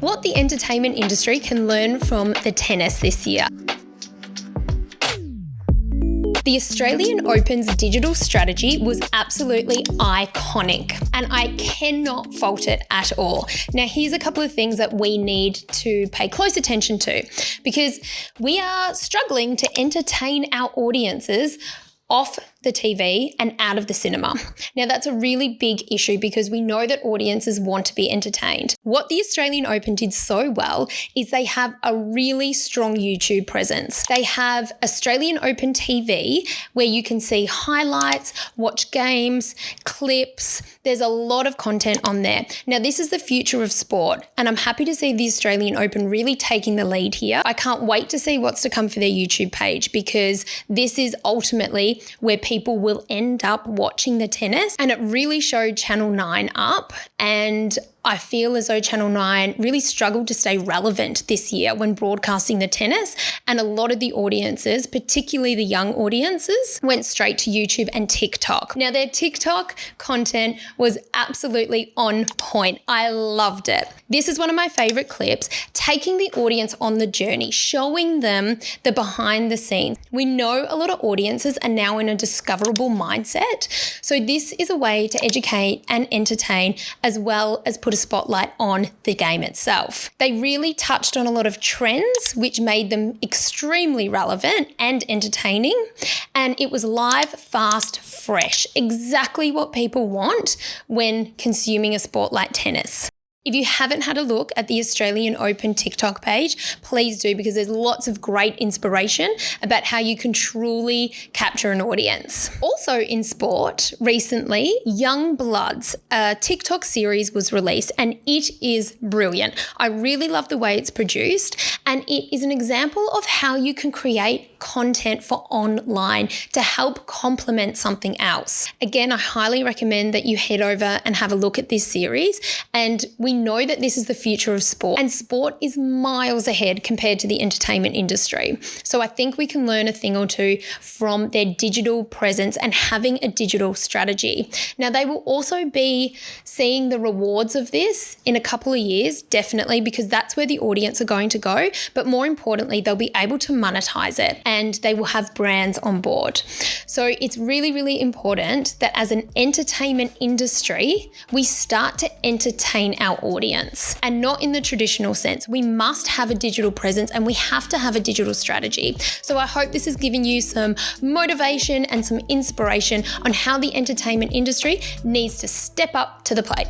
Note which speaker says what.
Speaker 1: What the entertainment industry can learn from the tennis this year. The Australian Open's digital strategy was absolutely iconic, and I cannot fault it at all. Now, here's a couple of things that we need to pay close attention to, because we are struggling to entertain our audiences off the TV and out of the cinema. Now, that's a really big issue because we know that audiences want to be entertained. What the Australian Open did so well is they have a really strong YouTube presence. They have Australian Open TV where you can see highlights, watch games, clips. There's a lot of content on there. Now, this is the future of sport, and I'm happy to see the Australian Open really taking the lead here. I can't wait to see what's to come for their YouTube page, because this is ultimately where people will end up watching the tennis, and it really showed Channel 9 up, and I feel as though Channel 9 really struggled to stay relevant this year when broadcasting the tennis, and a lot of the audiences, particularly the young audiences, went straight to YouTube and TikTok. Now, their TikTok content was absolutely on point. I loved it. This is one of my favorite clips, taking the audience on the journey, showing them the behind the scenes. We know a lot of audiences are now in a discoverable mindset, so this is a way to educate and entertain as well as put a spotlight on the game itself. They really touched on a lot of trends which made them extremely relevant and entertaining, and it was live, fast, fresh, exactly what people want when consuming a sport like tennis. If you haven't had a look at the Australian Open TikTok page, please do, because there's lots of great inspiration about how you can truly capture an audience. Also in sport, recently, Youngbloods, a TikTok series was released, and it is brilliant. I really love the way it's produced, and it is an example of how you can create content for online to help complement something else. Again, I highly recommend that you head over and have a look at this series, and we know that this is the future of sport, and sport is miles ahead compared to the entertainment industry. So I think we can learn a thing or two from their digital presence and having a digital strategy. Now, they will also be seeing the rewards of this in a couple of years, definitely, because that's where the audience are going to go. But more importantly, they'll be able to monetize it, and they will have brands on board. So it's really, really important that as an entertainment industry, we start to entertain our audience, and not in the traditional sense. We must have a digital presence, and we have to have a digital strategy. So I hope this has given you some motivation and some inspiration on how the entertainment industry needs to step up to the plate.